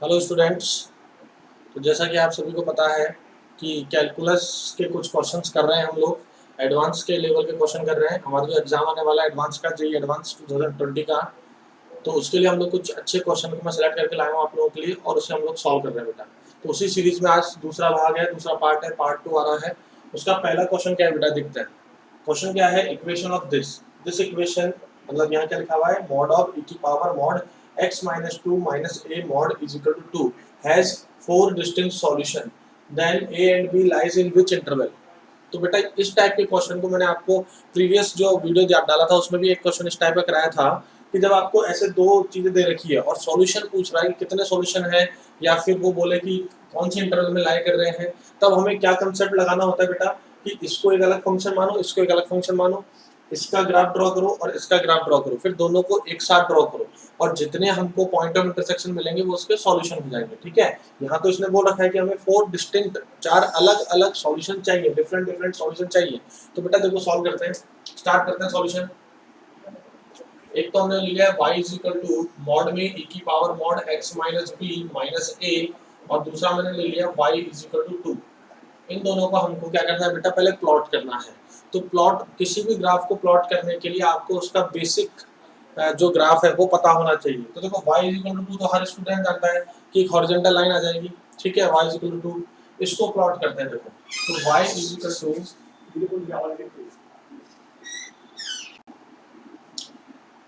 Hello students. तो जैसा कि आप सभी को पता है कि कैलकुलस के कुछ क्वेश्चंस कर रहे हैं हम लोग। एडवांस के लेवल के क्वेश्चन कर रहे हैं। हमारा जो एग्जाम आने वाला है एडवांस का, जेईई एडवांस 2020 का, तो उसके लिए हम लोग कुछ अच्छे क्वेश्चन को मैं सेलेक्ट करके लाया हूँ आप लोगों के लिए, और उसे हम लोग सॉल्व कर रहे हैं बेटा। तो उसी सीरीज में आज दूसरा भाग है, दूसरा पार्ट है, पार्ट 2 आ रहा है। उसका पहला क्वेश्चन क्या है बेटा, दिखता है। क्वेश्चन क्या है, equation of this this equation, मतलब यहाँ क्या लिखा हुआ है, मॉड ऑफ e की power mod x minus two minus a mod is equal to 2 has 4 distinct solution, then a and b lies in which interval. तो बेटा इस टाइप के क्वेश्चन को मैंने आपको प्रीवियस जो वीडियो डाला था उसमें भी एक क्वेश्चन इस टाइप का कराया था कि जब आपको ऐसे दो चीजें दे रखी है और सॉल्यूशन पूछ रहा है कि कितने सॉल्यूशन है, या फिर वो बोले कि कौन से इंटरवल में लाई कर रहे हैं, तब हमें क्या कंसेप्ट लगाना होता है बेटा कि इसको एक अलग फंक्शन मानो, इसको एक अलग फंक्शन मानो, इसका ग्राफ ड्रॉ करो और इसका ग्राफ ड्रॉ करो, फिर दोनों को एक साथ ड्रॉ करो, और जितने हमको पॉइंट ऑफ इंटरसेक्शन मिलेंगे वो उसके सॉल्यूशन हो जाएंगे। ठीक है, यहाँ तो इसने बोल रखा है कि हमें 4 डिस्टिंक्ट, 4 अलग अलग सॉल्यूशन चाहिए, डिफरेंट डिफरेंट सॉल्यूशन चाहिए। तो बेटा देखो सॉल्व करते हैं, स्टार्ट करते हैं सॉल्यूशन। एक तो हमने लिया है y is equal to mod में e की power mod x minus b minus a, और दूसरा मैंने ले लिया y इज इक्वल टू 2। इन दोनों को हमको क्या करना है बेटा, पहले प्लॉट करना है। तो प्लॉट, किसी भी ग्राफ को प्लॉट करने के लिए आपको उसका बेसिक जो ग्राफ है वो पता होना चाहिए। तो देखो y इज इक्वल टू 2 तो हर स्टूडेंट जानता है कि एक हॉरिजॉन्टल लाइन आ जाएगी। ठीक है, y इज इक्वल टू 2, इसको प्लॉट करते हैं। देखो तो y इज इक्वल टू,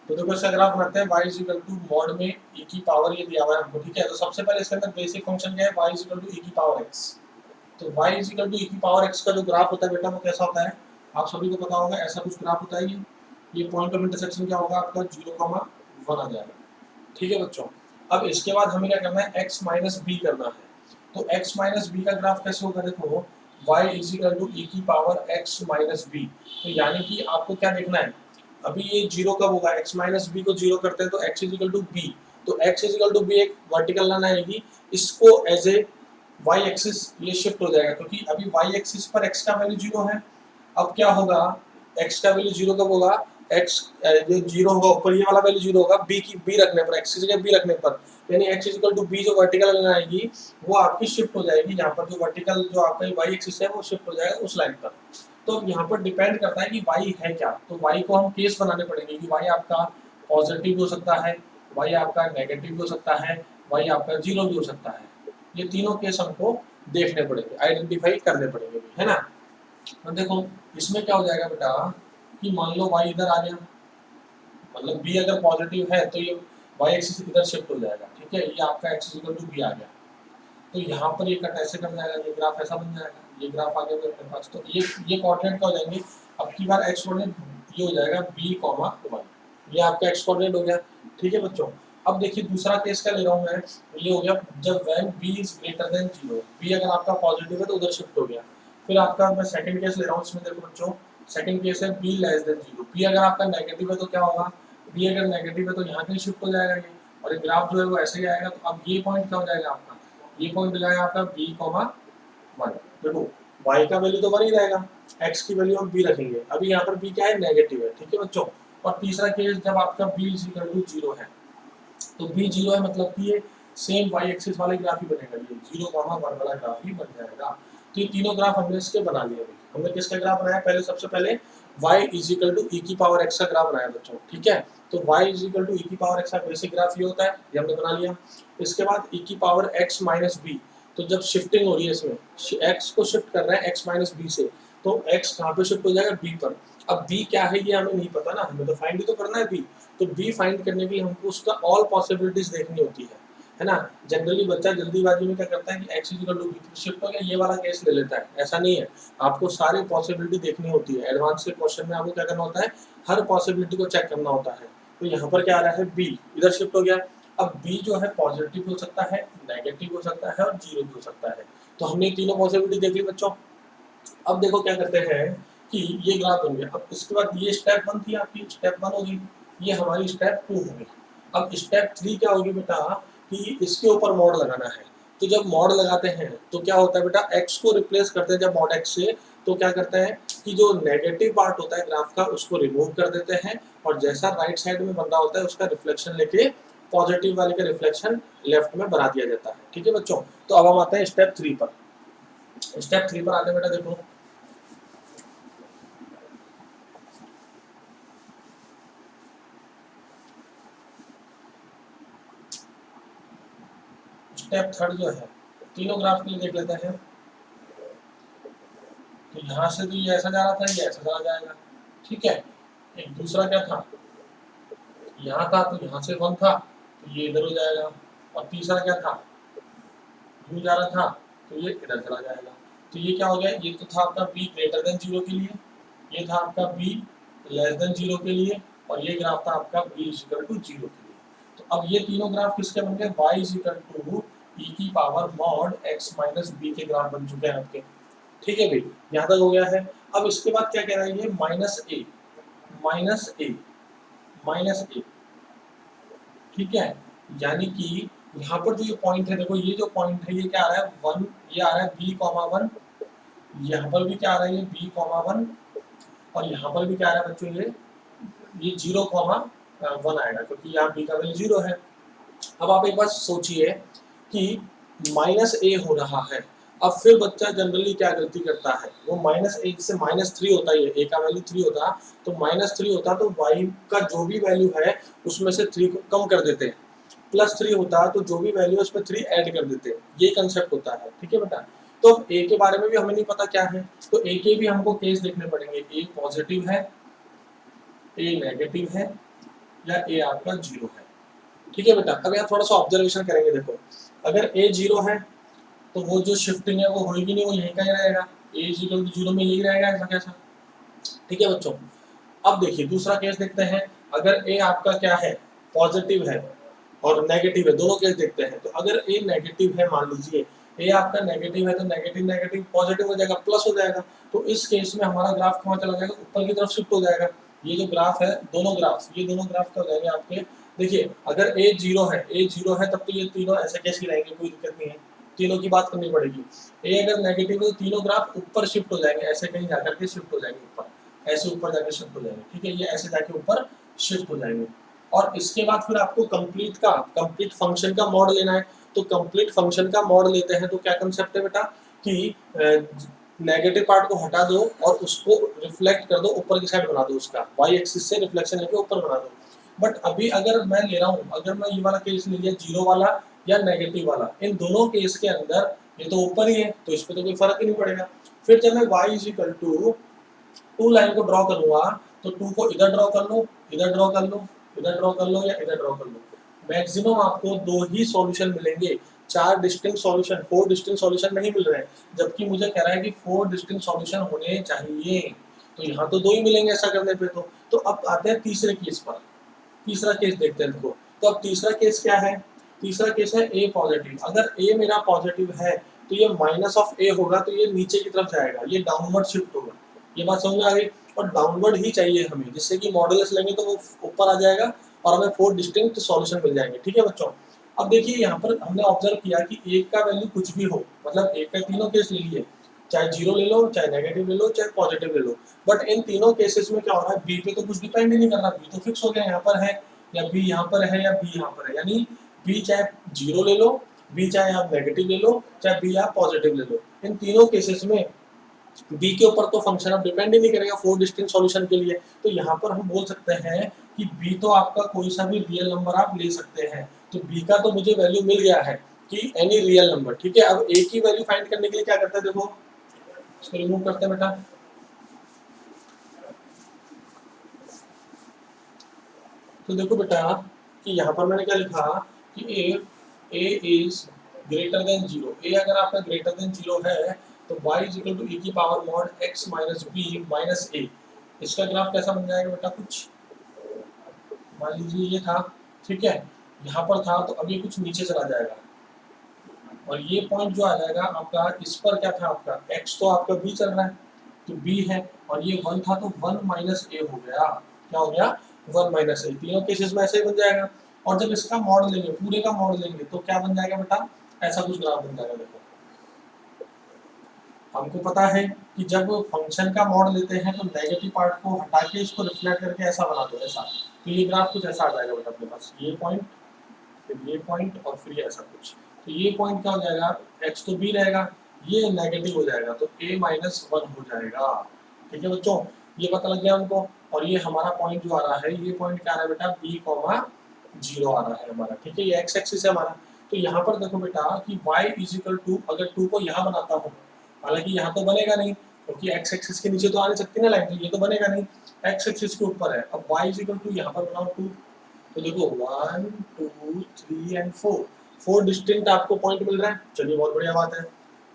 तो देखो इसका ग्राफ बनाते हैं। y is equal to mod में e की पावर ये दिया हुआ है हमको। ठीक है, तो सबसे पहले इसके अंदर बेसिक फंक्शन क्या है, y is equal to e की पावर x। तो y is equal to e की पावर x का जो ग्राफ होता है बेटा वो कैसा होता है, आप सभी को पता होगा। ऐसा कुछ ग्राफ होता है। ये पॉइंट ऑफ इंटरसेक्शन क्या होगा आपका, 0,1 आ जाएगा। ठीक है बच्चों, अब इसके बाद हमें क्या करना है, x माइनस बी करना है। तो x माइनस बी का ग्राफ कैसे होगा, देखो y is equal to e की पावर x माइनस बी। तो यानी कि आपको क्या देखना है, अभी ये जीरो कब होगा, x माइनस बी को जीरो करते हैं तो x is equal to B. तो x is equal to B एक वर्टिकल लाइन आएगी, इसको एज ए y एक्सिस ये शिफ्ट हो जाएगा, क्योंकि अभी y एक्सिस पर x का वैल्यू जीरो है। अब क्या होगा, x का वैल्यू जीरो कब होगा, x जो जीरो होगा ऊपर ये वाला वैल्यू जीरो होगा, b की b रखने पर, x की जगह b रखने पर, यानी x is equal to b जो वर्टिकल लाइन आएगी वो आपकी शिफ्ट हो जाएगी। यहाँ पर जो वर्टिकल जो आपका y एक्सिस है वो शिफ्ट हो जाएगा उस लाइन पर। तो यहाँ पर डिपेंड करता है कि y है क्या। तो y को हम केस बनाने पड़ेंगे कि y आपका पॉजिटिव भी हो सकता है, y आपका नेगेटिव भी हो सकता है, y आपका जीरो भी हो सकता है। ये तीनों केस हमको देखने पड़ेंगे, आइडेंटिफाई करने पड़ेंगे, है ना। तो देखो इसमें क्या हो जाएगा बेटा कि मान लो y इधर आ गया, मतलब b अगर पॉजिटिव है तो ये y एक्सिस इधर शिफ्ट हो जाएगा। ठीक है, ये आपका x इक्वल टू b आ गया। तो यहाँ पर ये कट ऐसे कट जाएगा, ये ग्राफ ऐसा बन जाएगा, ये ग्राफ आ गया मेरे पास। तो ये कोऑर्डिनेट क्या हो जाएंगे, अब की बार x कोऑर्डिनेट ये हो जाएगा b, 1, ये आपका x कोऑर्डिनेट हो गया। ठीक है बच्चों, अब देखिए दूसरा केस क्या ले रहा हूँ मैं, ये हो गया जब when b is greater than 0, b अगर आपका पॉजिटिव है तो उधर शिफ्ट हो गया। फिर आपका मैं सेकंड केस ले रहा हूँ, इसमें देखो बच्चों सेकंड केस है b लेस देन 0, b अगर आपका नेगेटिव है तो क्या होगा, b अगर नेगेटिव है तो यहाँ कहीं शिफ्ट हो जाएगा ये, और ये ग्राफ जो है वो ऐसे ही आएगा। तो अब ये पॉइंट क्या हो जाएगा आपका, ये पॉइंट हो जाएगा आपका b, 1। देखो y का वैल्यू तो 1 ही रहेगा, x की वैल्यू हम b रखेंगे। अभी यहाँ पर b क्या है, नेगेटिव है। ठीक है बच्चों, और तीसरा केस जब आपका b इज इक्वल टू 0 है, तो b 0 है मतलब कि ये सेम y एक्सिस वाले ग्राफ ही बनेगा, ये 0,1 वाला ग्राफ ही बन जाएगा। तो ये तीनों ग्राफ हमने इसके बना लिए। हमने किसका ग्राफ बनाया, पहले सबसे पहले y is equal to e की पावर x का ग्राफ बनाया बच्चों। ठीक है, तो y is equal to e की पावर x का बेसिक ग्राफ ये होता है, ये हमने बना लिया। इसके बाद e की पावर x माइनस बी, तो जब शिफ्टिंग हो रही है इसमें x को शिफ्ट कर रहे हैं x माइनस बी से, तो x कहाँ पे शिफ्ट हो जाएगा, b पर। अब b क्या है ये हमें नहीं पता ना, हमें तो फाइंड ही तो करना है b। तो b फाइंड करने के लिए हमको उसका ऑल पॉसिबिलिटीज देखनी होती है ना। जनरली बच्चा जल्दीबाजी में क्या करता है कि x equal to b shift हो गया, ये वाला केस ले लेता है। ऐसा नहीं है, आपको सारी पॉसिबिलिटी देखनी होती है। एडवांस के क्वेश्चन में आपको क्या करना होता है, हर पॉसिबिलिटी को चेक करना होता है। तो यहाँ पर क्या आ रहा है, b इधर शिफ्ट हो गया। अब b जो है पॉजिटिव भी हो सकता है, नेगेटिव हो सकता है और जीरो भी हो सकता है। तो हमने तीनों पॉसिबिलिटी देख ली बच्चों। अब देखो क्या करते हैं कि ये ग्राफ बन गया। अब इसके बाद ये स्टेप 1 थी आपकी, स्टेप 1 होगी, ये हमारी स्टेप 2 होगी। अब स्टेप 3 क्या होगी बेटा कि इसके ऊपर मॉड लगाना है। तो जब मॉड लगाते हैं तो क्या होता है बेटा, x को रिप्लेस करते हैं जब मॉड x से, तो क्या करते हैं कि जो नेगेटिव पार्ट होता है ग्राफ का उसको रिमूव कर देते हैं, और जैसा राइट साइड में बन रहा होता है उसका रिफ्लेक्शन लेके पॉजिटिव वाले का रिफ्लेक्शन लेफ्ट में बना दिया जाता है। ठीक है बच्चों, तो अब हम आते हैं स्टेप 3 पर। स्टेप 3 पर आते बेटा देखो, स्टेप 3 जो है तीनों ग्राफ के लिए देख लेते हैं। तो यहाँ से तो ये ऐसा जा रहा था, ये ऐसा चला जाएगा। ठीक है, एक दूसरा क्या था, यहाँ था तो यहाँ से 1 था तो ये इधर हो जाएगा, और तीसरा क्या था, यू जा रहा था तो ये इधर चला जाएगा। तो ये क्या हो गया, ये तो था आपका b ग्रेटर देन 0 के लिए, ये था आपका b लेस देन 0 के लिए, और ये ग्राफ था आपका b इक्वल टू 0 के लिए। तो अब ये तीनों ग्राफ किसके बन गए, y इक्वल टू e की power mod x minus b के ग्राफ बन चुके हैं आपके। ठीक है भाई, यहाँ तक हो गया है। अब इसके बाद क्या कह रहा है, ये माइनस ए माइनस ए माइनस ए। ठीक है, यानी कि यहाँ पर जो ये पॉइंट है, देखो ये जो पॉइंट है ये क्या आ रहा है 1, ये आ रहा है b कॉमा 1, यहाँ पर भी क्या आ रहा है ये b कॉमा 1, और यहाँ पर भी क्या आ रहा है बच्चों ये 0 कॉमा 1 आएगा, क्योंकि यहाँ b का वैल्यू 0 है। अब आप एक बार सोचिए कि माइनस ए हो रहा है, अब फिर बच्चा जनरली क्या गलती करता है, वो माइनस ए से -3 होता है, ए का वैल्यू 3 होता, तो -3 होता तो y का जो भी वैल्यू है उसमें से 3 को कम कर देते हैं, +3 होता तो जो भी वैल्यू है उसमें 3 ऐड कर देते हैं, ये कंसेप्ट होता है। ठीक है बेटा, तो ए के बारे में भी हमें नहीं पता क्या है, तो ए के भी हमको केस देखने पड़ेंगे, ए पॉजिटिव है, ए नेगेटिव है, या ए आपका 0 है। ठीक है बेटा, अब यहाँ थोड़ा सा ऑब्जर्वेशन करेंगे। देखो अगर ए 0 है तो वो जो शिफ्टिंग है वो होगी नहीं, वो यहीं का ही रहेगा, ए इक्वल टू 0 में यही रहेगा, ऐसा कैसा। ठीक है बच्चों, अब देखिए दूसरा केस देखते हैं। अगर ए आपका क्या है, पॉजिटिव है और नेगेटिव है, दोनों केस देखते हैं। तो अगर ए नेगेटिव है, मान लीजिए ए आपका नेगेटिव है, तो नेगेटिव नेगेटिव पॉजिटिव हो जाएगा, प्लस हो जाएगा। तो इस केस में हमारा ग्राफ कहाँ चला जाएगा, ऊपर की तरफ शिफ्ट हो जाएगा। ये जो ग्राफ है, दोनों ग्राफ, ये दोनों ग्राफ क्या हो जाएंगे आपके, देखिए अगर ए 0 है, ए 0 है तब तो ये तीनों ऐसे कैसे रहेंगे, कोई दिक्कत नहीं है, तीनों की बात करनी पड़ेगी। ए अगर नेगेटिव है तो तीनों ग्राफ ऊपर शिफ्ट हो जाएंगे, ऐसे कहीं जाकर के शिफ्ट हो जाएंगे ऊपर, ऐसे ऊपर जाके शिफ्ट हो जाएंगे। ठीक है, ये ऐसे जाके ऊपर शिफ्ट हो जाएंगे। और इसके बाद फिर आपको कंप्लीट फंक्शन का मॉड लेना है। तो कंप्लीट फंक्शन का मॉड लेते हैं तो क्या कंसेप्ट है बेटा कि नेगेटिव पार्ट को हटा दो और उसको रिफ्लेक्ट कर दो, ऊपर की साइड बना दो, उसका वाई एक्सिस से रिफ्लेक्शन लेके ऊपर बना दो। बट अभी अगर मैं ले रहा हूँ, अगर मैं ये वाला केस ले लिया 0 वाला या नेगेटिव वाला, इन दोनों केस के अंदर ये तो ऊपर ही है तो इस पर तो कोई फर्क ही नहीं पड़ेगा। फिर जब मैं y इक्वल टू 2 लाइन को ड्रॉ करूंगा तो 2 को इधर ड्रॉ कर लो, इधर ड्रॉ कर लो, इधर ड्रॉ कर लो, या इधर ड्रॉ कर लो, मैक्सिमम आपको 2 ही सॉल्यूशन मिलेंगे, 4 डिस्टिंक्ट सॉल्यूशन, 4 डिस्टिंक्ट सॉल्यूशन नहीं मिल रहे हैं, जबकि मुझे कह रहा है कि 4 डिस्टिंक्ट सॉल्यूशन होने चाहिए। तो यहाँ तो 2 ही मिलेंगे ऐसा करने पे। तो अब आते हैं तीसरे केस पर, तीसरा केस देखते हैं। देखो तो अब तीसरा केस क्या है, तीसरा केस है ए पॉजिटिव। अगर ए मेरा पॉजिटिव है तो ये माइनस ऑफ ए होगा, तो ये नीचे की तरफ जाएगा, ये डाउनवर्ड शिफ्ट होगा। ये बात समझ में आ गई, और डाउनवर्ड ही चाहिए हमें, जिससे कि मॉडुलस लेंगे तो वो ऊपर आ जाएगा और हमें 4 डिस्टिंक्ट सॉल्यूशन मिल जाएंगे। ठीक है बच्चों, अब देखिए यहाँ पर हमने ऑब्जर्व किया कि एक का वैल्यू कुछ भी हो, मतलब एक का तीनों केस ले लिए, चाहे 0 ले लो, चाहे नेगेटिव ले लो, चाहे पॉजिटिव ले लो, बट इन तीनों केसेस में क्या हो रहा है, बी पे तो कुछ डिपेंड ही नहीं कर रहा, बी तो फिक्स हो गया, यहाँ पर है, या बी यहाँ पर है, या बी यहाँ पर है। यानी बी चाहे 0 ले लो, बी चाहे आप नेगेटिव ले लो, चाहे बी आप पॉजिटिव ले लो, इन तीनों केसेस में बी के ऊपर तो फंक्शन अब डिपेंड ही नहीं करेगा 4 डिस्टिंक्ट सॉल्यूशन के लिए। तो यहाँ पर हम बोल सकते हैं कि बी तो आपका कोई सा भी रियल नंबर आप ले सकते हैं। तो बी का तो मुझे वैल्यू मिल गया है कि एनी रियल नंबर। ठीक है, अब ए की वैल्यू फाइंड करने के लिए क्या करते हैं, देखो इसको रिमूव करते हैं बेटा। तो देखो बेटा कि यहाँ पर मैंने क्या लिखा कि a is greater than 0, a अगर आपका ग्रेटर देन 0 है तो y is equal to e की power mod x minus b minus a. इसका ग्राफ कैसा बन जाएगा बेटा, कुछ मान लीजिए ये था, ठीक है, यहाँ पर था, तो अब ये कुछ नीचे चला जाएगा, और ये पॉइंट जो आ जाएगा आपका, इस पर क्या था आपका x, तो आपका b चल रहा है तो b है, और ये 1 था तो 1 माइनस ए हो गया। क्या हो गया, 1 माइनस ए। तीनों केसेस में ऐसे ही बन जाएगा। और जब इसका मॉड लेंगे, पूरे का मॉड लेंगे, तो क्या बन जाएगा बेटा, ऐसा कुछ ग्राफ बन जाएगा। देखो हमको पता है कि जब फंक्शन का मॉड लेते हैं तो नेगेटिव पार्ट को हटा के इसको रिफ्लेक्ट करके ऐसा बना दो, ऐसा, तो ये ग्राफ कुछ ऐसा आ जाएगा बेटा अपने पास, ये पॉइंट फिर ये पॉइंट और फिर ये ऐसा कुछ। तो ये पॉइंट क्या हो जाएगा, x तो b रहेगा, ये नेगेटिव हो जाएगा तो a माइनस 1 हो जाएगा। ठीक है बच्चों, ये पता लग गया हमको। और ये हमारा पॉइंट जो आ रहा है, ये पॉइंट क्या आ रहा है बेटा, b कॉमा 0 आ रहा है हमारा। ठीक है, ये x एक्सिस है हमारा। तो यहाँ पर देखो बेटा कि y इज इक्वल टू, अगर 2 को यहाँ बनाता हूँ, हालांकि यहाँ तो बनेगा नहीं क्योंकि x एक्सिस के नीचे तो आ नहीं सकती ना लाइन, तो ये तो बनेगा नहीं, x एक्सिस के ऊपर है। अब y इज इक्वल टू यहाँ पर बनाओ 2, तो देखो 1 2 3 एंड 4 डिस्टिंक्ट आपको पॉइंट मिल रहा है। चलिए बहुत बढ़िया बात है।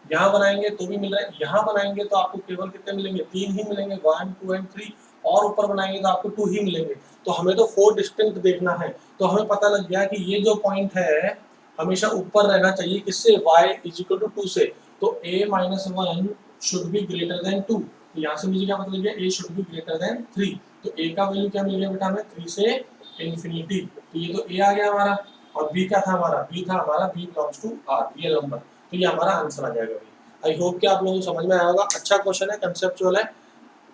यहाँ बनाएंगे तो भी मिल रहा है, यहाँ बनाएंगे तो आपको केवल कितने मिलेंगे, 3 ही मिलेंगे, 1 2 एंड 3, और ऊपर बनाएंगे तो आपको 2 ही मिलेंगे। तो हमें तो 4 डिस्टिंक्ट देखना है। तो हमें पता लग गया कि ये जो पॉइंट है हमेशा ऊपर रहना चाहिए, किससे, y इज इक्वल टू 2 से। तो a minus 1 should be greater than 2। तो यहाँ से मुझे क्या पता लग गया, a should be greater than 3। तो a का वैल्यू क्या मिल गया बेटा हमें, 3 से इंफिनिटी। तो ये तो a आ गया हमारा, और b क्या था हमारा, b था हमारा b belongs to r, real number. तो ये हमारा आंसर आ जाएगा भाई। आई होप कि आप लोगों को समझ में आया होगा। अच्छा क्वेश्चन है, कंसेप्चुअल है।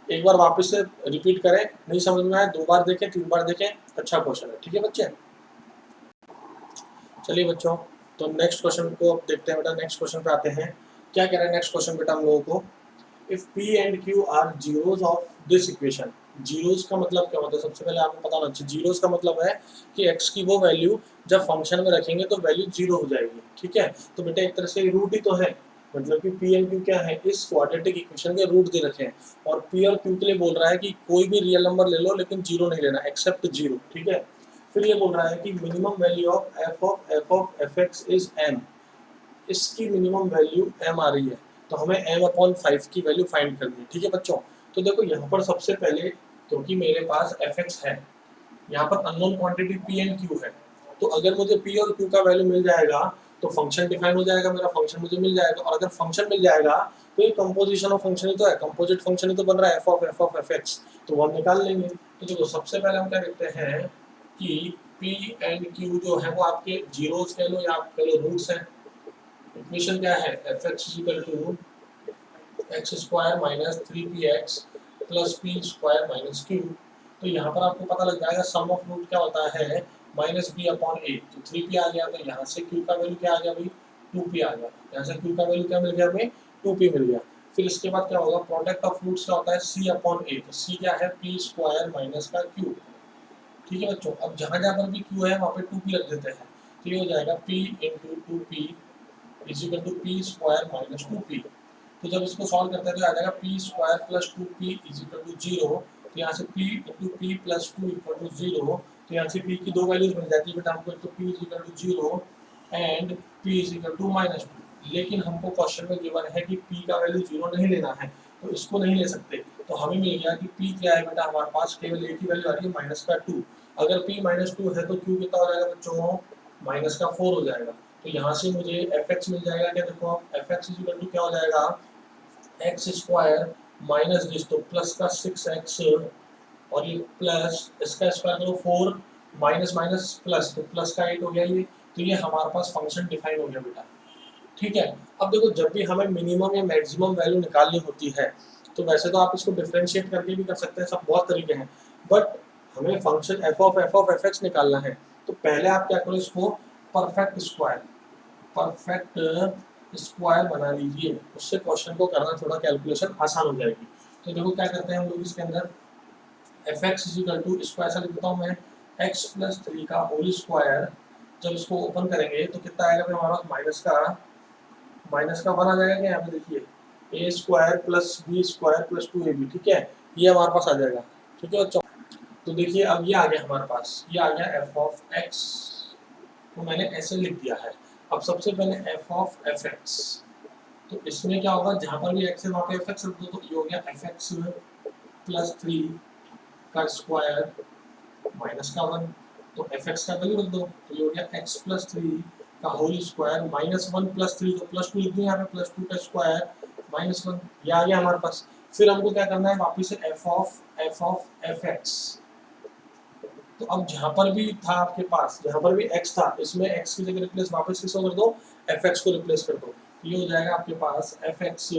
एक बार वापस से रिपीट करें, नहीं समझ में आया 2 बार देखें, 3 बार देखें, अच्छा क्वेश्चन है। ठीक है बच्चे, चलिए बच्चों, तो नेक्स्ट क्वेश्चन को अब देखते हैं बेटा। नेक्स्ट क्वेश्चन पे आते हैं। क्या कह रहा है नेक्स्ट क्वेश्चन बेटा हम लोगों को, if p and q are zeros of this equation. Zeros का मतलब क्या होता है, सबसे पहले आपको पता होना चाहिए। जीरोस का मतलब है कि x की वो वैल्यू जब फंक्शन में रखेंगे तो वैल्यू 0 हो जाएगी। ठीक है, तो बेटा एक तरह से रूट ही तो है, मतलब कि p एंड q क्या है, इस क्वाड्रेटिक इक्वेशन के रूट दे रखे हैं। और p और q के लिए बोल रहा है कि कोई भी रियल नंबर ले लो लेकिन 0 नहीं लेना, एक्सेप्ट 0। ठीक है, फिर ये बोल रहा है कि minimum value of f of fx is m। इसकी मिनिमम वैल्यू m आ रही है, तो हमें m अपॉन 5 की वैल्यू फाइंड करनी है। ठीक है बच्चों, तो देखो यहाँ पर सबसे पहले, क्योंकि मेरे पास fx है, यहाँ पर unknown quantity p and q है, तो अगर मुझे p और q का वैल्यू मिल जाएगा तो फंक्शन डिफाइन हो जाएगा, मेरा फंक्शन मुझे मिल जाएगा। और अगर फंक्शन मिल जाएगा तो ये कंपोजिशन ऑफ फंक्शन ही तो है, कंपोजिट फंक्शन ही तो बन रहा है f ऑफ fx, तो वो हम निकाल लेंगे। तो देखो सबसे पहले हम क्या देखते हैं कि p एंड q जो है वो आपके जीरोस कह लो या आप कह लो रूट्स हैं। इक्वेशन क्या है, fx equal to x square minus 3px plus P square minus Q. तो यहाँ पर आपको पता लग जाएगा सम ऑफ रूट क्या होता है, माइनस बी अपॉन ए। तो 3p आ गया, तो यहाँ से q का वैल्यू क्या आ गया भाई, 2p आ गया। यहाँ से q का वैल्यू क्या मिल गया हमें, 2p मिल गया। फिर इसके बाद क्या होगा, प्रोडक्ट ऑफ रूट्स क्या होता है, c अपॉन ए। तो c क्या है, p स्क्वायर माइनस का q। ठीक है बच्चों, अब जहाँ जहाँ पर भी q है वहाँ पे 2p रख देते हैं, तो ये हो जाएगा p into 2p is equal to P square minus 2p। तो जब इसको सॉल्व करते हैं तो आ जाएगा p square plus 2p is equal to 0। तो यहाँ से p into p plus 2 equal to 0। तो यहाँ से p की दो वैल्यूज मिल जाती है बेटा हमको, तो p is equal to 0 and p is equal to minus 2। लेकिन हमको क्वेश्चन में गिवन है कि p का वैल्यू 0 नहीं लेना है, तो इसको नहीं ले सकते। तो हमें मिल गया कि p क्या है बेटा, हमारे पास केवल एक ही वैल्यू आ रही है, माइनस का 2। अगर p माइनस 2 है तो q कितना हो जाएगा बच्चों, माइनस का 4 हो जाएगा। तो यहाँ से मुझे fx मिल जाएगा, क्या देखो आप, fx इज इक्वल टू क्या हो जाएगा, एक्स स्क्वायर माइनस दिस, तो प्लस का 6x, और ये प्लस इसका स्क्वायर करो 4 माइनस माइनस प्लस, तो प्लस का 8 हो गया ये। तो ये हमारे पास फंक्शन डिफाइन हो गया बेटा। ठीक है, अब देखो जब भी हमें मिनिमम या मैक्सिमम वैल्यू निकालनी होती है, तो वैसे तो आप इसको डिफरेंशिएट करके भी कर सकते हैं, सब बहुत तरीके हैं, बट हमें फंक्शन f ऑफ fx निकालना है। तो पहले आप क्या करो, इसको परफेक्ट स्क्वायर बना लीजिए, उससे क्वेश्चन को करना थोड़ा कैलकुलेशन आसान हो जाएगी। तो देखो क्या करते हैं हम लोग इसके अंदर, fx इज इक्वल टू, इसको ऐसा लिख देता हूँ मैं, x प्लस 3 का होल स्क्वायर। जब इसको ओपन करेंगे तो कितना आएगा फिर हमारा, माइनस का 1 आ जाएगा। क्या यहाँ पे देखिए, a square plus b square plus 2ab। ठीक है, ये हमारे पास आ जाएगा। ठीक है बच्चों, तो देखिए अब ये आ गया हमारे पास, ये आ गया f ऑफ x, तो मैंने ऐसे लिख दिया है। अब सबसे पहले f ऑफ fx, तो इसमें क्या होगा, जहाँ पर भी x है वहाँ पे fx रख दो, तो ये हो गया fx प्लस 3 का स्क्वायर माइनस का 1। तो fx का वैल्यू रख दो, तो ये हो गया x प्लस 3 का होल स्क्वायर माइनस 1 प्लस 3, तो प्लस 2 लिख दिया यहाँ पे, प्लस 2 का स्क्वायर माइनस 1, ये आ गया हमारे पास। फिर हमको क्या करना है, वापिस से f ऑफ fx। तो अब जहाँ पर भी था आपके पास, जहाँ पर भी x था, इसमें x की जगह रिप्लेस वापस किसको कर दो, fx को रिप्लेस कर दो। ये हो जाएगा आपके पास fx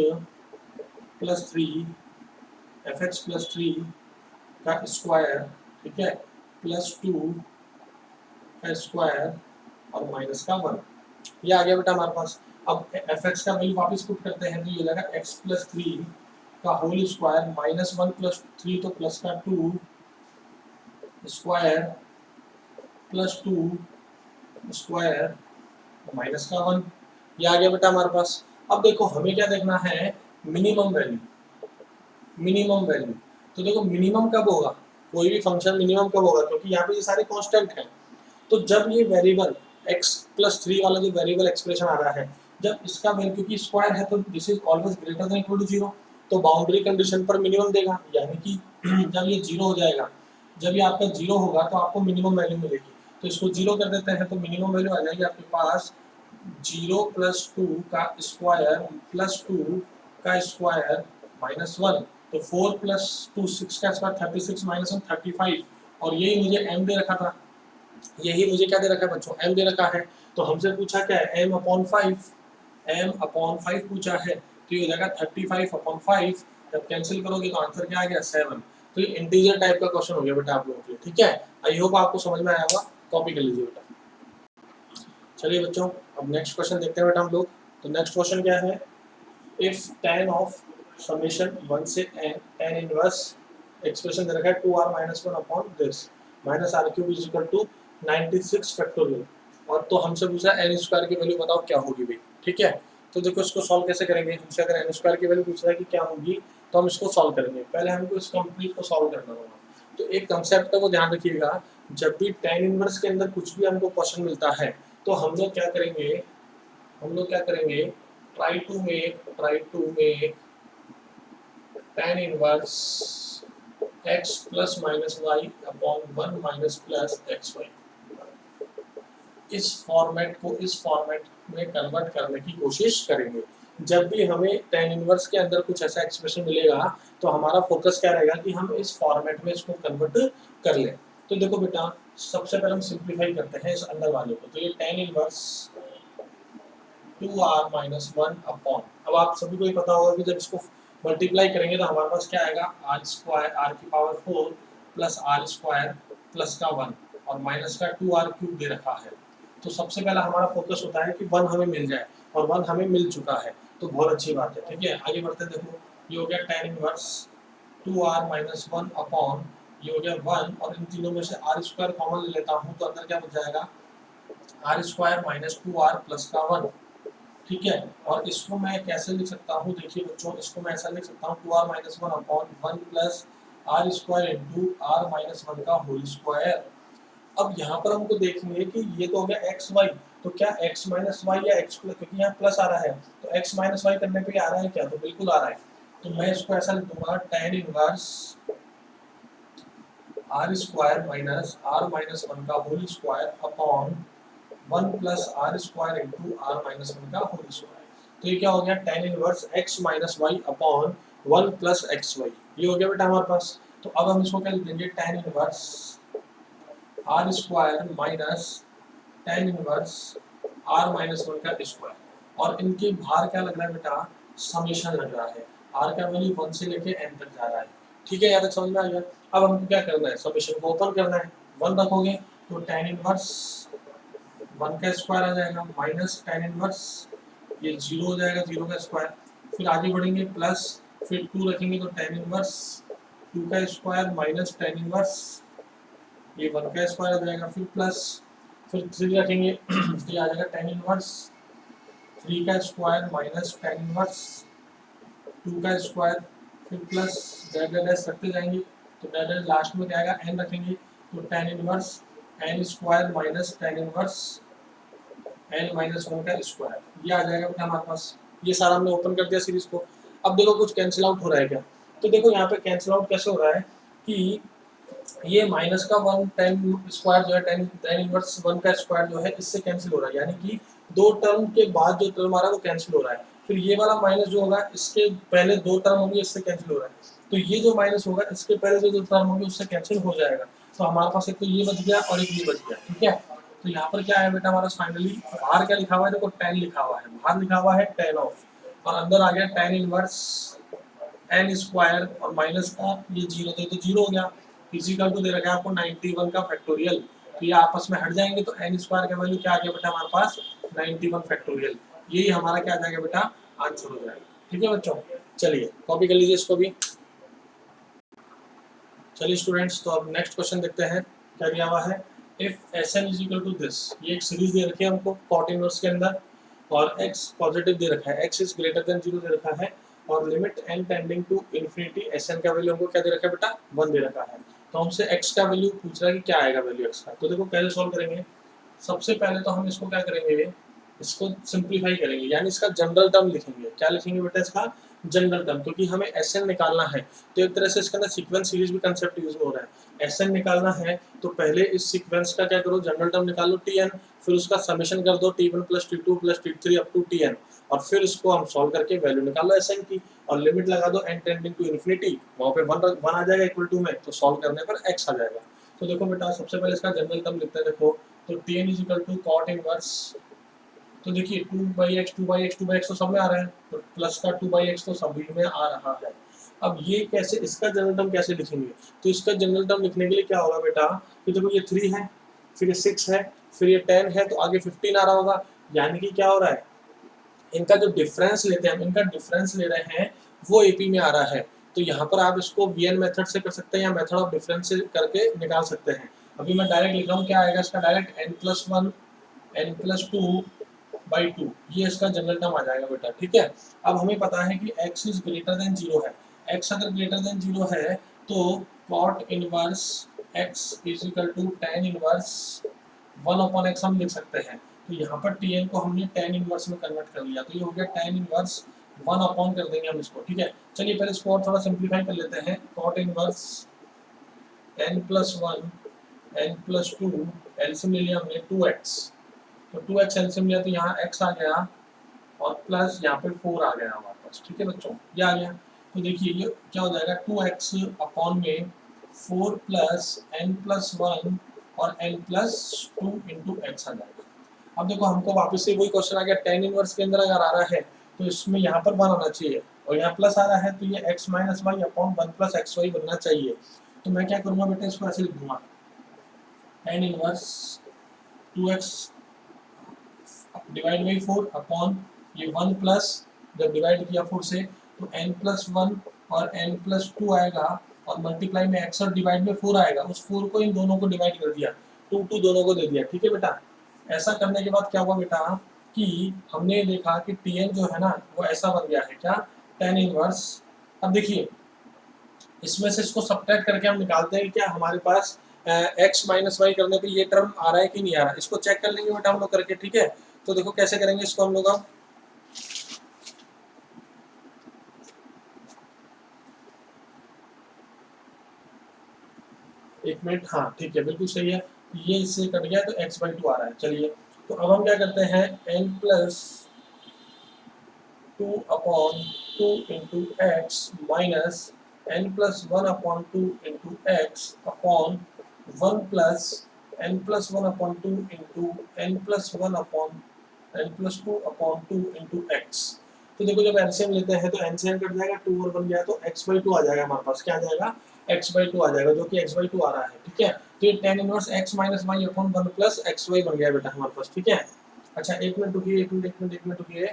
प्लस 3 का स्क्वायर, ठीक है, प्लस 2 का स्क्वायर और माइनस का 1। ये आ गया बेटा हमारे पास। अब एफ एक्स का वैल्यू वापस पुट करते हैं तो ये हो जाएगा एक्स प्लस 3 का होल स्क्वायर माइनस 1 प्लस 3 तो प्लस का 2 स्क्वायर प्लस 2 स्क्वायर माइनस का 1। ये आ गया बेटा हमारे पास। अब देखो हमें क्या देखना है, मिनिमम वैल्यू। मिनिमम वैल्यू तो देखो मिनिमम कब होगा, कोई भी फंक्शन मिनिमम कब होगा, क्योंकि यहाँ पे ये सारे कांस्टेंट हैं। तो जब ये वेरिएबल x प्लस 3 वाला जो वेरिएबल एक्सप्रेशन आ रहा है, जब इसका वैल्यू क्योंकि स्क्वायर है तो this is always greater than equal to 0, तो बाउंड्री कंडीशन पर मिनिमम देगा, यानी कि जब ये 0 हो जाएगा, जब ये आपका 0 होगा तो आपको मिनिमम वैल्यू मिलेगी। तो इसको 0 कर देते हैं तो मिनिमम वैल्यू आ जाएगी आपके पास 0 प्लस 2 का स्क्वायर प्लस 2 का स्क्वायर माइनस 1। तो 4 प्लस 2 6 का स्क्वायर 36 माइनस 1 35। और यही मुझे m दे रखा था, यही मुझे क्या दे रखा है बच्चों, m दे रखा है। तो हमसे पूछा क्या है, m अपॉन 5, m अपॉन 5 पूछा है, तो ये हो जाएगा 35 अपॉन 5। जब कैंसिल करोगे तो आंसर क्या आ गया 7। तो ये इंटीजर टाइप का क्वेश्चन हो गया बेटा आप लोगों के लिए, ठीक है। आई होप आपको समझ में आया होगा, कॉपी कर लीजिए बेटा। चलिए बच्चों अब नेक्स्ट क्वेश्चन देखते हैं बेटा हम लोग। तो नेक्स्ट क्वेश्चन क्या है, इफ tan ऑफ समेशन 1 से n tan इनवर्स एक्सप्रेशन दे रखा है 2r minus 1 upon this minus r cube is equal to 96 factorial. और तो हमसे पूछा n स्क्वायर की वैल्यू बताओ क्या होगी भाई, ठीक है। तो देखो इसको सॉल्व कैसे करेंगे, हमसे अगर n स्क्वायर की वैल्यू पूछ रहा है कि क्या होगी तो हम इसको सॉल्व करेंगे। पहले हमको इस कंप्लीट को सॉल्व करना होगा। तो एक कंसेप्ट है वो ध्यान रखिएगा, जब भी tan इनवर्स के अंदर कुछ भी हमको क्वेश्चन मिलता है तो हम लोग क्या करेंगे, try to make tan inverse x plus minus y upon 1 minus plus xy। इस फॉर्मेट में कन्वर्ट करने की कोशिश करेंगे। जब भी हमें tan इनवर्स के अंदर कुछ ऐसा एक्सप्रेशन मिलेगा तो हमारा फोकस क्या रहेगा कि हम इस फॉर्मेट में इसको कन्वर्ट कर लें। तो देखो बेटा सबसे पहले हम सिंप्लीफाई करते हैं इस अंदर वाले को। तो ये tan inverse 2r minus 1 upon, अब आप सभी को ये पता होगा कि जब इसको मल्टीप्लाई करेंगे तो हमारे पास क्या आएगा, आर स्क्वायर आर की power 4 plus r square plus का 1 और माइनस का 2r क्यूब दे रखा है। तो सबसे पहला हमारा फोकस होता है कि 1 हमें मिल जाए, और 1 हमें मिल चुका है तो बहुत अच्छी बात है, ठीक है। आगे बढ़ते देखो, ये हो गया tan inverse 2r minus 1 upon, ये हो गया 1 और इन तीनों में से आर स्क्वायर कॉमन ले लेता हूँ तो अंदर क्या बच जाएगा, are square minus 2r plus का 1, ठीक है। और इसको मैं कैसे लिख सकता हूँ, देखिए बच्चों इसको मैं ऐसा लिख सकता हूँ 2r minus 1 upon 1 plus r square into r minus 1 का होल स्क्वायर। अब यहाँ पर हमको देखेंगे कि ये तो हो गया एक्स वाई, तो क्या एक्स माइनस वाई या एक्स प्लस, क्योंकि यहाँ प्लस आ रहा है तो एक्स माइनस वाई करने पे आ रहा है क्या, तो बिल्कुल आ रहा है। तो मैं इसको ऐसा लिख दूंगा tan inverse r square minus r minus 1 का whole square upon 1 plus r square into r minus 1 का होल स्क्वायर। तो ये क्या हो गया, tan inverse x minus y upon 1 plus x y, ये हो गया बेटा हमारे पास। तो अब हम इसको क्या लिख देंगे, tan inverse r square minus tan inverse r minus 1 का स्क्वायर। और इनके बाहर क्या लग रहा है बेटा, समेशन लग रहा है, आर का वैल्यू 1 से लेके n तक जा रहा है, ठीक है। यहाँ तक समझ में आ गया। अब हमको क्या करना है, समेशन को ओपन करना है, 1 रखोगे तो tan इनवर्स 1 का स्क्वायर आ जाएगा माइनस tan इनवर्स, ये 0 हो जाएगा 0 का स्क्वायर, फिर आगे बढ़ेंगे प्लस, फिर 2 रखेंगे तो tan इनवर्स 2 का स्क्वायर माइनस tan इनवर्स, ये 1 का स्क्वायर आ जाएगा, फिर प्लस, फिर 3 रखेंगे तो ये आ जाएगा tan इनवर्स 3 का स्क्वायर माइनस tan इनवर्स 2 का स्क्वायर, फिर प्लस डैश डैश रखते जाएंगे तो डैश लास्ट में क्या आएगा, n रखेंगे तो tan inverse n square minus tan inverse n minus 1 का स्क्वायर, ये आ जाएगा बेटा हमारे पास। ये सारा हमने ओपन कर दिया सीरीज को। अब देखो कुछ कैंसिल आउट हो रहा है क्या, तो देखो यहाँ पे कैंसिल आउट कैसे हो रहा है कि ये माइनस का 1 tan स्क्वायर जो है tan इनवर्स 1 का स्क्वायर जो है इससे कैंसिल हो रहा है, यानी कि दो टर्म के बाद जो टर्म आ रहा है वो कैंसिल हो रहा है। फिर ये वाला माइनस जो होगा इसके पहले दो टर्म होंगे इससे कैंसिल हो रहा है, तो ये जो माइनस होगा इसके पहले जो दो टर्म होंगे उससे कैंसिल हो जाएगा। तो हमारे पास एक तो ये बच गया और एक ये बच गया, ठीक है। तो यहाँ पर क्या है बेटा हमारा फाइनली, बाहर क्या लिखा हुआ है, देखो tan लिखा हुआ है, बाहर लिखा हुआ है tan ऑफ, और अंदर आ गया tan इनवर्स n स्क्वायर और माइनस का ये 0 तो 0 हो गया, इसी का तो दे रखा है आपको 91 का फैक्टोरियल। तो ये आपस में हट जाएंगे, तो n स्क्वायर का वैल्यू क्या आ गया बेटा हमारे पास 91 फैक्टोरियल। यही हमारा क्या आ जाएगा बेटा आंसर हो जाएगा। ठीक है बच्चों, चलिए कॉपी कर लीजिए इसको भी। चलिए स्टूडेंट्स, तो अब नेक्स्ट क्वेश्चन देखते हैं क्या दिया हुआ है। If Sn is equal to this, ये एक सीरीज दे रखी है हमको कॉट इनवर्स के अंदर, और x पॉजिटिव दे रखा है, x इज ग्रेटर देन 0 दे रखा है, और limit n tending to infinity Sn का वैल्यू हमको क्या दे रखा है बेटा 1 दे रखा है। तो हमसे x का वैल्यू पूछ रहा है कि क्या आएगा वैल्यू x का। तो देखो कैसे सॉल्व करेंगे। सबसे पहले तो हम इसको क्या करेंगे, इसको सिंप्लीफाई करेंगे, यानी इसका जनरल टर्म लिखेंगे। क्या लिखेंगे बेटा इसका जनरल टर्म, क्योंकि हमें Sn निकालना है। तो एक तरह से इसके अंदर सीक्वेंस सीरीज भी कंसेप्ट यूज हो रहा है। Sn निकालना है तो पहले इस सीक्वेंस का क्या करो, जनरल टर्म निकाल लो Tn, फिर उसका समेशन कर दो T1 plus T2 plus T3 up to Tn, और फिर इसको हम सॉल्व करके वैल्यू निकालो Sn की, और लिमिट लगा दो n टेंडिंग टू इन्फिनिटी, वहाँ पे 1 आ जाएगा इक्वल टू में, तो सॉल्व करने पर x आ जाएगा। तो देखो बेटा सबसे पहले इसका जनरल टर्म लिखते हैं। देखो तो Tn is equal to cot inverse, तो देखिए 2/x 2/x 2/x तो सब में आ रहा है, तो प्लस का 2/x तो सभी में आ रहा है। अब ये कैसे, इसका जनरल टर्म कैसे लिखेंगे। तो इसका जनरल टर्म लिखने के लिए क्या होगा बेटा कि देखो ये 3 है, फिर ये 6 है, फिर ये 10 है, तो आगे 15 आ रहा होगा। यानी कि क्या हो रहा है, इनका जो डिफरेंस लेते हैं हम, इनका डिफरेंस ले रहे हैं वो एपी में आ रहा है। तो यहाँ पर आप इसको वीएन मेथड से कर सकते हैं या मेथड ऑफ डिफरेंस से करके निकाल सकते हैं। अभी मैं डायरेक्ट लिख रहा हूँ, क्या आएगा इसका डायरेक्ट n+1 n+2/2, ये इसका जनरल टर्म आ जाएगा बेटा। ठीक है, अब हमें पता है कि x इज ग्रेटर देन 0 है। x अगर ग्रेटर देन 0 है तो cot inverse x is equal to tan inverse 1/x हम लिख सकते हैं। तो यहाँ पर Tn को हमने tan इनवर्स में कन्वर्ट कर लिया, तो ये हो गया tan इनवर्स 1 कर देंगे हम इसको। ठीक है, चलिए पहले इसको और थोड़ा सिंप्लीफाई कर लेते हैं। cot inverse n+1 n+2, LCM ले लिया हमने 2x, तो 2x एलसीएम लिया तो यहाँ x आ गया, और प्लस यहाँ पे 4 आ गया हमारे पास। ठीक है बच्चों, ये आ गया। तो देखिए ये क्या हो जाएगा 2x अपॉन में 4 प्लस n+1 और n+2 इंटू x आ जाएगा। अब देखो हमको वापस से वही क्वेश्चन आ गया, tan इनवर्स के अंदर अगर आ रहा है तो इसमें यहाँ पर 1 आना चाहिए, और यहाँ प्लस आ रहा है तो ये x minus y upon 1 plus x y बनना चाहिए। तो मैं क्या करूँगा बेटा, इसको ऐसे लिख दूंगा tan inverse 2x divide by 4 upon ये 1 प्लस, जब डिवाइड किया 4 से तो n+1 और n+2 आएगा, और मल्टीप्लाई में x और डिवाइड में 4 आएगा, उस 4 को इन दोनों को डिवाइड कर दिया, 2 दोनों को दे दिया। ठीक है बेटा, ऐसा करने के बाद क्या हुआ बेटा कि हमने देखा कि Tn जो है ना वो ऐसा बन गया है, क्या tan इनवर्स। अब देखिए इसमें से इसको सब्ट्रैक्ट करके हम निकालते हैं कि क्या हमारे पास x माइनस वाई करने पे ये टर्म आ रहा है कि नहीं आ रहा है। इसको चेक कर लेंगे बेटा हम लोग करके। ठीक है, तो देखो कैसे करेंगे इसको हम लोग। अब एक मिनट, हाँ ठीक है बिल्कुल सही है, ये इससे कट गया तो x/2 आ रहा है। चलिए तो अब हम क्या करते हैं, n+2/2 into x minus n+1/2 into x upon 1 plus n+1/2 into n+2/2 into x. तो देखो जब एलसीएम लेते हैं तो एलसीएम कट जाएगा, 2 और बन गया तो x/2 आ जाएगा हमारे पास। क्या आ जाएगा x/2 आ जाएगा, जो कि x/2 आ रहा है। ठीक है, तो ये tan inverse x minus y upon 1 plus x y बन गया बेटा हमारे पास। ठीक है, अच्छा एक मिनट रुकिए, एक मिनट रुकिए,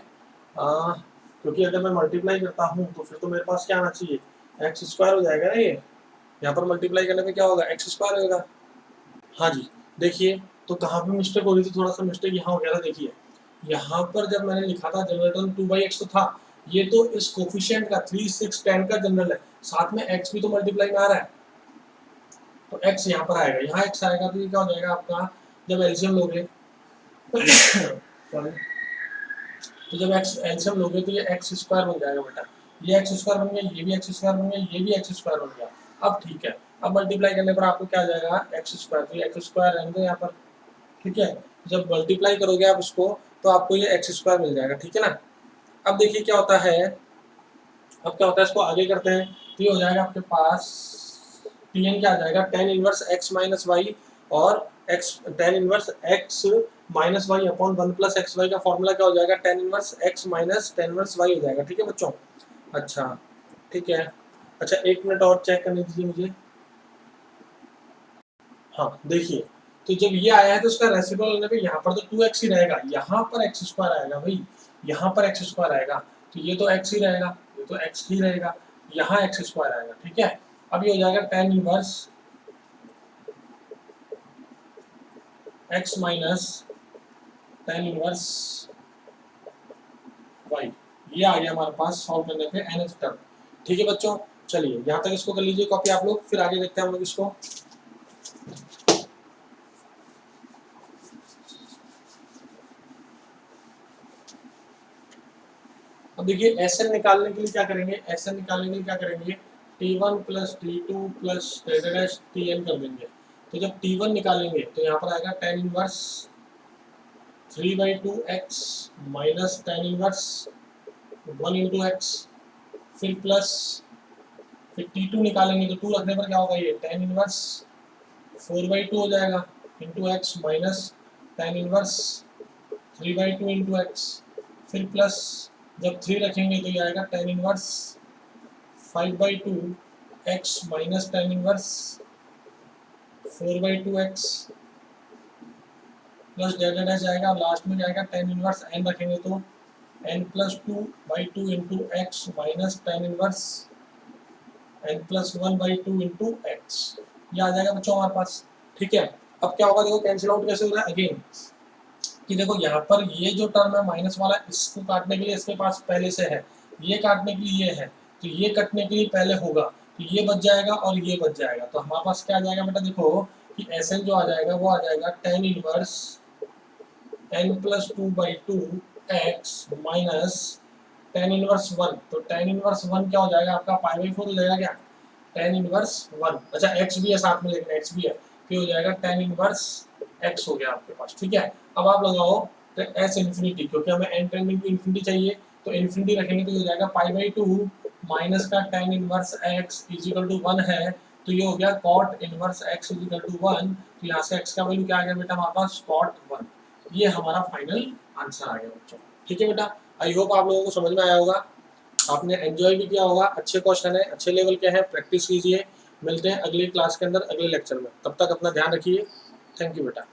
क्योंकि अगर मैं मल्टीप्लाई करता हूँ तो फिर तो मेरे पास क्या आना चाहिए, x² हो जाएगा ना। ये यहाँ पर मल्टीप्लाई करने पे क्या होगा, x² होगा। हाँ जी, देखिए तो कहाँ पे मिस्टेक हो रही थी, थोड़ा सा मिस्टेक यहाँ हो गया था। देखिए यहाँ पर जब मैंने लिखा था जनरल टर्म 2/x तो था, ये तो इस कोफिशिएंट का 3, 6, 10 का जनरल है, साथ में x भी तो मल्टीप्लाई में आ रहा है, तो x यहाँ पर आएगा, यहाँ x आएगा, तो ये क्या हो जाएगा आपका, जब एलसीएम लोगे सॉरी, तो जब x एलसीएम लोगे तो ये x² बन जाएगा बेटा। ये x² बन गया, ये भी x² बन गया, ये भी x² बन गया। अब ठीक है, अब मल्टीप्लाई करने पर आपको क्या आ जाएगा x², तो ये x² रहने दो यहाँ पर। ठीक है, जब मल्टीप्लाई करोगे आप इसको तो आपको ये x² मिल जाएगा। ठीक है ना, अब देखिए क्या होता है, अब क्या होता है इसको आगे करते हैं, तो ये हो जाएगा आपके पास Tn क्या आ जाएगा, tan inverse x minus y, और x tan inverse x minus y upon 1 plus x y का फॉर्मूला क्या हो जाएगा, tan inverse x minus tan inverse y हो जाएगा। ठीक है बच्चों, अच्छा ठीक है, अच्छा एक मिनट और चेक करने दीजिए मुझे। हाँ देखिए, तो जब ये आया है तो उसका रेसिप्रोकल लेने पे यहाँ पर तो 2x ही रहेगा, यहाँ पर एक्स स्क्वायर आएगा भाई, यहाँ पर एक्स स्क्वायर आएगा, तो ये तो x ही रहेगा, ये तो x ही रहेगा, यहाँ एक्स स्क्वायर आएगा, ठीक है। अब ये हो जाएगा tan inverse x minus tan inverse y, ये आ गया हमारे पास सॉल्व करने पे nth टर्म। ठीक है बच्चों, चलिए यहाँ तक इसको कर लीजिए कॉपी आप लोग, फिर आगे देखते हैं हम लोग इसको। अब देखिए Sn निकालने के लिए क्या करेंगे, Sn निकालने के लिए क्या करेंगे, T1 plus T2 plus Tn कर देंगे। तो जब T1 निकालेंगे तो यहाँ पर आएगा tan inverse 3/2x minus tan inverse 1 into x, फिर प्लस, फिर T2 निकालेंगे तो 2 रखने पर क्या होगा, ये tan इनवर्स 4/2 हो जाएगा into x minus tan inverse 3/2 into x, फिर प्लस जब 3 रखेंगे तो ये आएगा tan inverse 5/2 x minus tan inverse 4/2 x plus delta dash आएगा, लास्ट में जाएगा tan इनवर्स n रखेंगे तो n plus 2/2 into x minus tan inverse n plus 1/2 into x, ये आ जाएगा बच्चों हमारे पास। ठीक है, अब क्या होगा देखो, कैंसिल आउट कैसे हो रहा है अगेन, कि देखो यहाँ पर ये जो टर्म है माइनस वाला, इसको काटने के लिए इसके पास पहले से है, ये काटने के लिए ये है, तो ये कटने के लिए पहले होगा, तो ये बच जाएगा और ये बच जाएगा, तो हमारे पास क्या आ जाएगा बेटा, देखो कि Sn जो आ जाएगा वो आ जाएगा tan inverse n plus 2/2 x minus tan inverse 1, तो tan इनवर्स 1 क्या हो जाएगा आपका, π/4 हो जाएगा क्या, tan इनवर्स 1, अच्छा x भी है साथ में, लेकिन x भी है, फिर हो जाएगा tan इनवर्स x हो गया आपके पास। ठीक है, अब आप लगाओ तो s इन्फिनिटी, क्योंकि हमें n टेंडिंग टू इन्फिनिटी चाहिए, तो इन्फिनिटी रखेंगे तो ये हो जाएगा π/2 माइनस का tan inverse x equal to 1 है, तो ये हो गया cot inverse x equal to 1, तो यहाँ से x का वैल्यू क्या आ गया बेटा हमारे पास, cot 1, ये हमारा फाइनल आंसर आ गया बच्चों। ठीक है बेटा, आई होप आप लोगों को समझ में आया होगा, आपने एंजॉय भी किया होगा, अच्छे क्वेश्चन है, अच्छे लेवल के हैं, प्रैक्टिस कीजिए, मिलते हैं अगली क्लास के अंदर अगले लेक्चर में, तब तक अपना ध्यान रखिए, थैंक यू बेटा।